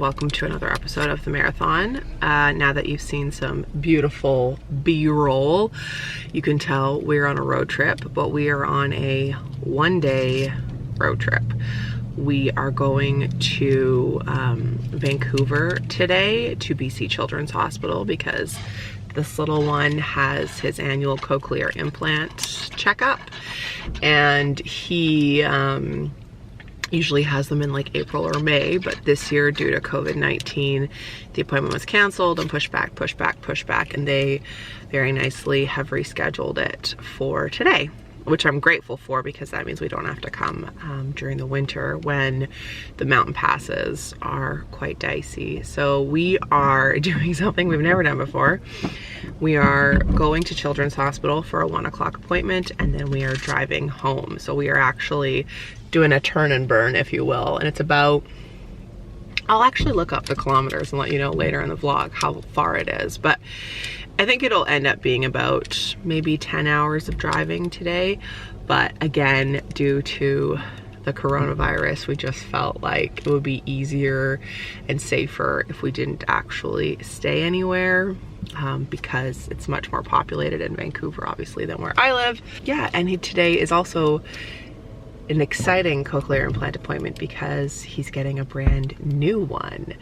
welcome to another episode of the marathon. Now that you've seen some beautiful B-roll, you can tell we're on a road trip, but we are on a one-day road trip. We are going to Vancouver today to BC Children's Hospital because this little one has his annual cochlear implant checkup, and he usually has them in like April or May, but this year due to COVID-19 the appointment was canceled and pushed back, and they very nicely have rescheduled it for today, which I'm grateful for because that means we don't have to come during the winter when the mountain passes are quite dicey. So we are doing something we've never done before. We are going to Children's Hospital for a 1 o'clock appointment, and then we are driving home. So we are actually doing a turn and burn, if you will, and it's about, I'll actually look up the kilometers and let you know later in the vlog how far it is, but I think it'll end up being about maybe 10 hours of driving today. But again, due to the coronavirus, we just felt like it would be easier and safer if we didn't actually stay anywhere, because it's much more populated in Vancouver, obviously, than where I live. Yeah, and today is also an exciting cochlear implant appointment because he's getting a brand new one.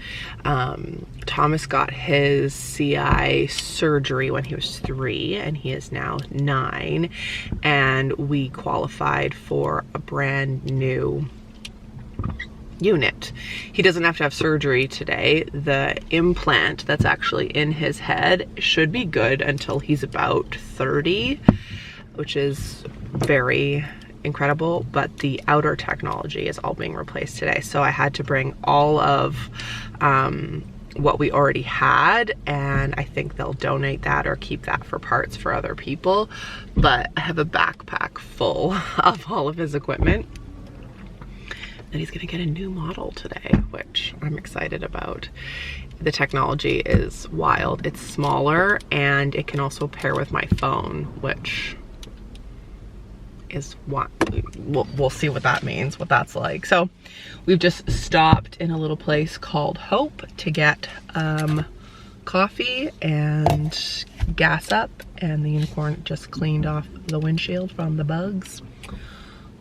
Thomas got his CI surgery when he was 3 and he is now 9, and we qualified for a brand new unit. He doesn't have to have surgery today. The implant that's actually in his head should be good until he's about 30, which is very incredible, but the outer technology is all being replaced today. So I had to bring all of what we already had, and I think they'll donate that or keep that for parts for other people. But I have a backpack full of all of his equipment, and he's gonna get a new model today, which I'm excited about. The technology is wild. It's smaller and it can also pair with my phone, which is what we'll see what that means, what that's like. So we've just stopped in a little place called Hope to get coffee and gas up, and the unicorn just cleaned off the windshield from the bugs.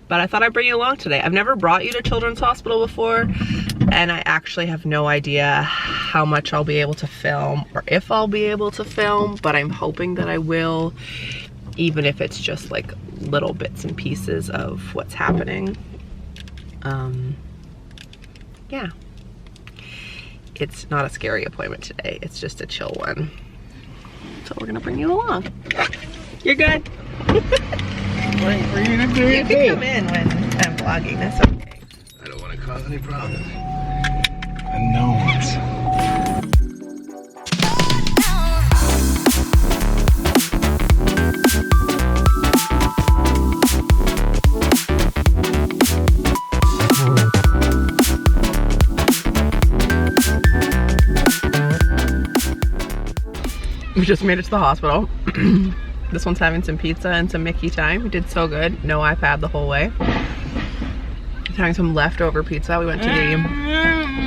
But I thought I'd bring you along today. I've never brought you to Children's Hospital before, and I actually have no idea how much I'll be able to film or if I'll be able to film, but I'm hoping that I will, even if it's just like little bits and pieces of what's happening. Yeah, it's not a scary appointment today, it's just a chill one, so we're gonna bring you along. You're good. What are you gonna do? You can come in when I'm vlogging, that's okay. I don't want to cause any problems. Unknowns. We just made it to the hospital. This one's having some pizza and some Mickey time. We did so good. No iPad the whole way. He's having some leftover pizza. We went to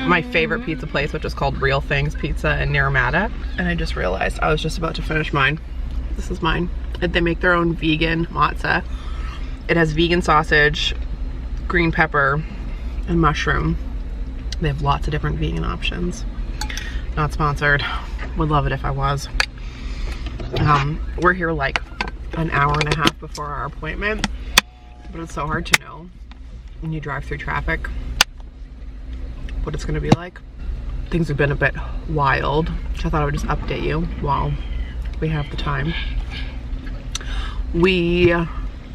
my favorite pizza place, which is called Real Things Pizza in Naramata. And I just realized I was just about to finish mine. This is mine. They make their own vegan matzah. It has vegan sausage, green pepper, and mushroom. They have lots of different vegan options. Not sponsored. Would love it if I was. We're here like an hour and a half before our appointment, but it's so hard to know when you drive through traffic what it's gonna be like. Things have been a bit wild, so I thought I would just update you while we have the time.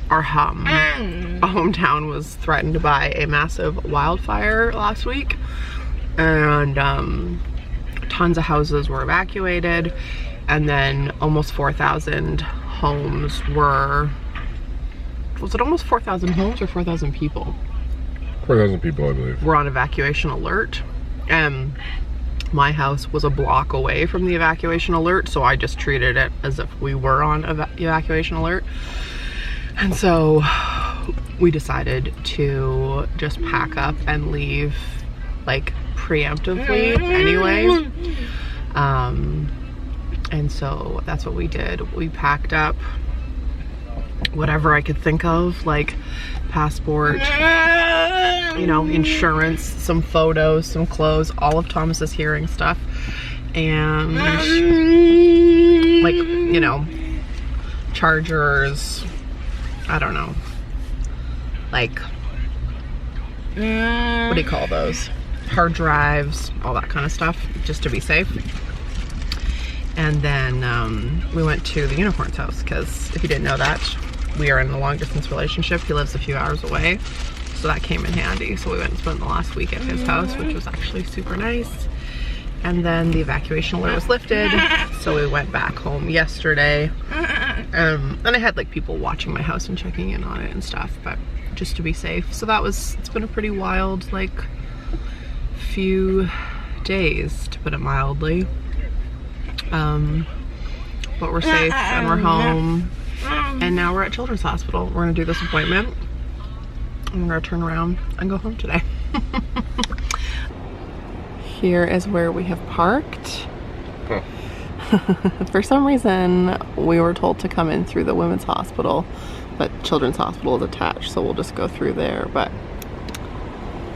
Our hometown was threatened by a massive wildfire last week, and tons of houses were evacuated, and then almost 4,000 homes were, was it almost 4,000 homes or 4,000 people? 4,000 people, I believe. Were on evacuation alert, and my house was a block away from the evacuation alert, so I just treated it as if we were on evacuation alert. And so we decided to just pack up and leave like preemptively anyway. And so that's what we did. We packed up whatever I could think of, like passport, you know, insurance, some photos, some clothes, all of Thomas's hearing stuff, and like, you know, chargers, I don't know, like, what do you call those? Hard drives, all that kind of stuff, just to be safe. And then we went to the unicorn's house, because if you didn't know that, we are in a long distance relationship. He lives a few hours away, so that came in handy. So we went and spent the last week at his house, which was actually super nice. And then the evacuation alert was lifted, so we went back home yesterday. And I had like people watching my house and checking in on it and stuff, but just to be safe. So that was, it's been a pretty wild, like, few days, to put it mildly. But we're safe and we're home, and now we're at Children's Hospital. We're gonna do this appointment and we're gonna turn around and go home today. Here is where we have parked. For some reason we were told to come in through the women's hospital, but Children's Hospital is attached, so we'll just go through there. But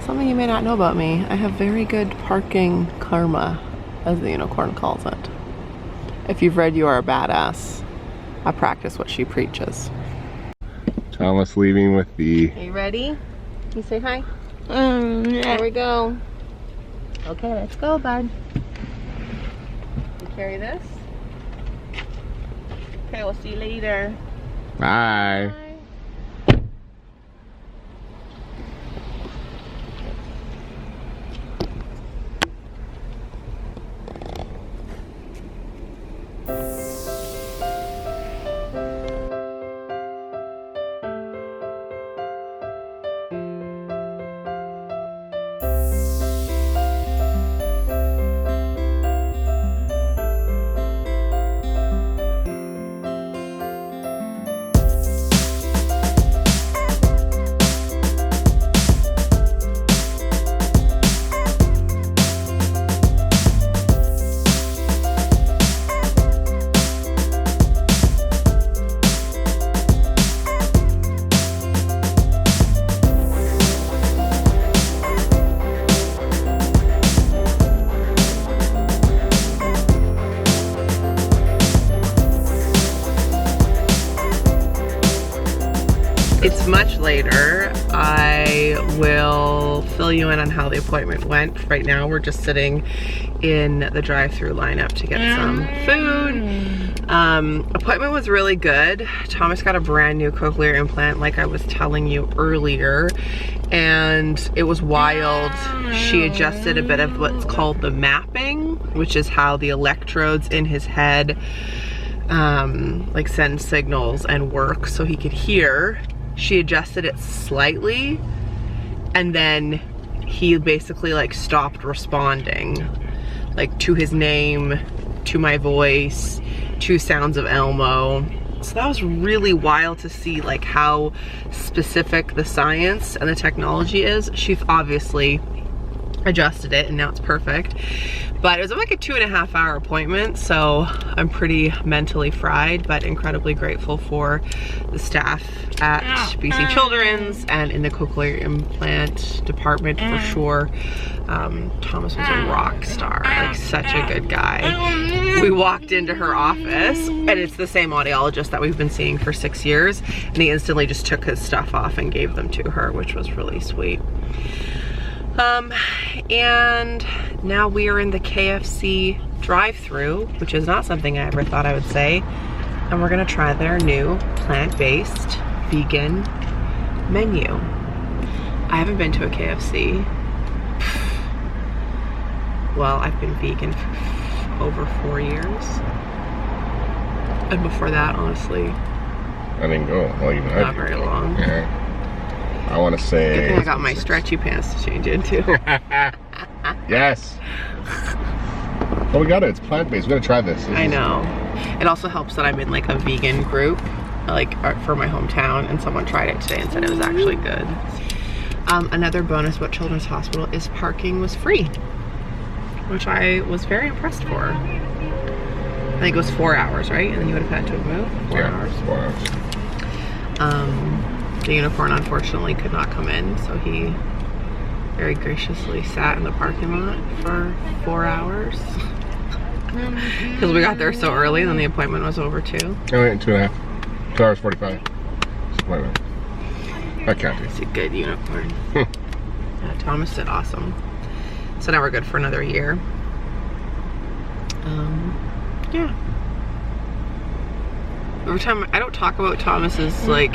something you may not know about me, I have very good parking karma, as the unicorn calls it. If you've read You Are a Badass, I practice what she preaches. Thomas leaving with the... Are you ready? Can you say hi? Here we go. Okay, let's go, bud. You carry this? Okay, we'll see you later. Bye. Bye. It's much later. I will fill you in on how the appointment went. Right now we're just sitting in the drive-through lineup to get some food. Appointment was really good. Thomas got a brand new cochlear implant, like I was telling you earlier, and it was wild. She adjusted a bit of what's called the mapping, which is how the electrodes in his head like send signals and work so he could hear. She adjusted it slightly, and then he basically like stopped responding, like to his name, to my voice, to sounds of Elmo. So that was really wild to see, like how specific the science and the technology is. She's obviously adjusted it and now it's perfect. But it was like a 2.5 hour appointment, so I'm pretty mentally fried, but incredibly grateful for the staff at BC Children's and in the cochlear implant department for sure. Thomas was a rock star, like such a good guy. We walked into her office and it's the same audiologist that we've been seeing for 6 years, and he instantly just took his stuff off and gave them to her, which was really sweet. And now we are in the KFC drive-thru, which is not something I ever thought I would say, and we're gonna try their new plant-based vegan menu. I haven't been to a KFC. Well, I've been vegan for over 4 years, and before that, honestly, I didn't go. Well, you know, not very long. Yeah. I want to say... Good thing I got my stretchy pants to change into. Yes. Well, we got it. It's plant-based. We gotta try this. I know. It also helps that I'm in like a vegan group, like for my hometown, and someone tried it today and said it was actually good. Another bonus about Children's Hospital is parking was free. which I was very impressed for. I think it was 4 hours, right? And then you would have had to have moved 4 hours. 4 hours. The unicorn unfortunately could not come in, so he very graciously sat in the parking lot for 4 hours. Because we got there so early and then the appointment was over too. Oh, wait, 2.5. 2 hours 45. Appointment. I can't do. It's a good unicorn. Yeah, Thomas did awesome. So now we're good for another year. Yeah. Every time, I don't talk about Thomas's like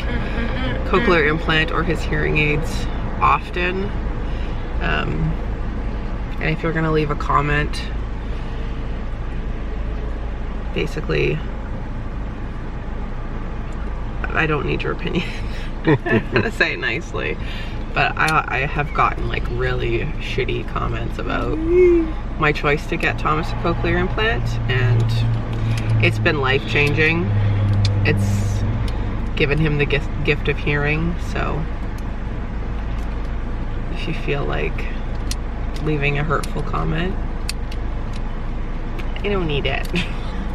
cochlear implant or his hearing aids often. And if you're gonna leave a comment, basically, I don't need your opinion. I'm gonna say it nicely, but I have gotten like really shitty comments about my choice to get Thomas a cochlear implant, and it's been life-changing. It's given him the gift of hearing, so if you feel like leaving a hurtful comment, I don't need it.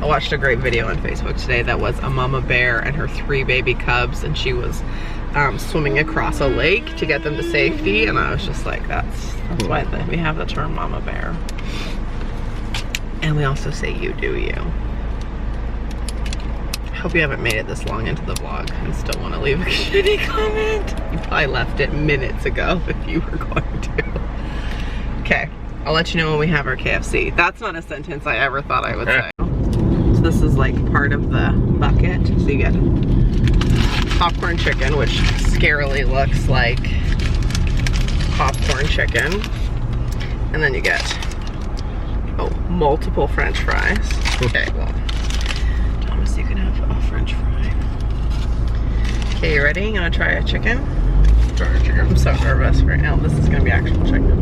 I watched a great video on Facebook today that was a mama bear and her 3 baby cubs, and she was swimming across a lake to get them to safety, and I was just like, that's why we have the term mama bear. And we also say you do you. Hope you haven't made it this long into the vlog and still want to leave a shitty comment. You probably left it minutes ago if you were going to. Okay, I'll let you know when we have our KFC. That's not a sentence I ever thought I would say. So this is like part of the bucket. So you get popcorn chicken, which scarily looks like popcorn chicken. And then you get, multiple French fries. Okay, well, Thomas, you can have a French fry. Okay, you ready? You wanna try a chicken? Try a chicken. I'm so nervous right now. This is gonna be actual chicken.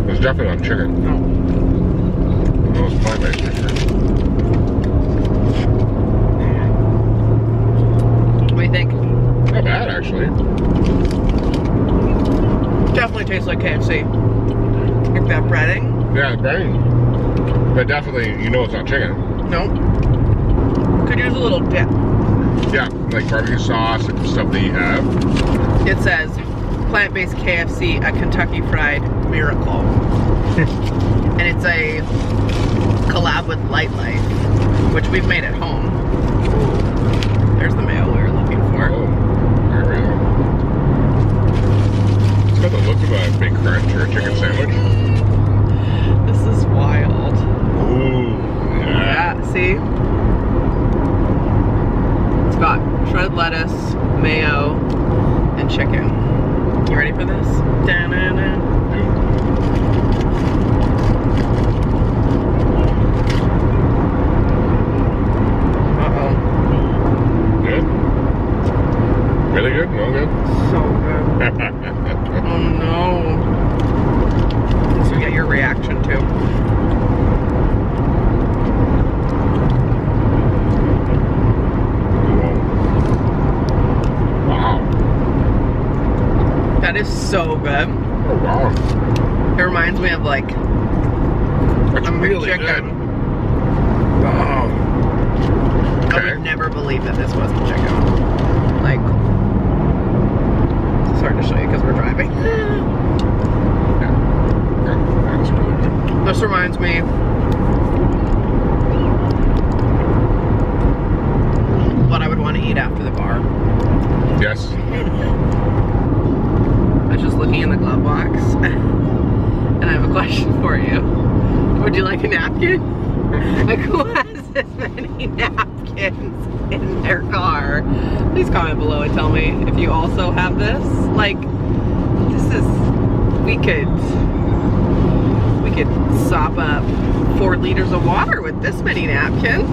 It's definitely not chicken. Oh. No, it's plant-based chicken. What do you think? Not bad, actually. Definitely tastes like KFC. Like that breading. Yeah, the breading. But definitely, you know it's not chicken. Nope. Could use a little dip. Yeah, like barbecue sauce and stuff that you have. It says, plant-based KFC, a Kentucky Fried Miracle. And it's a collab with Light Life, which we've made at home. There's the mayo we were looking for. Oh, there we go. It's got the look of a big crunch or a chicken sandwich. This is wild. Ooh, yeah. Yeah, see? It's got shredded lettuce, mayo, and chicken. You ready for this? Da-na-na. Really good? No good? So good. Oh no. This will get your reaction too. Wow. That is so good. Oh wow. It reminds me of like That's really chicken. good. Wow. I Okay. would never believe that this wasn't chicken. Like, it's hard to show you because we're driving. Yeah. That's really good. This reminds me what I would want to eat after the bar. Yes. I was just looking in the glove box and I have a question for you. Would you like a napkin? Like, who has this many napkins in their car? Please comment below and tell me if you also have this. Like, this is, we could sop up 4 liters of water with this many napkins.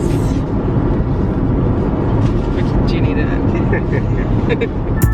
Do you need a napkin?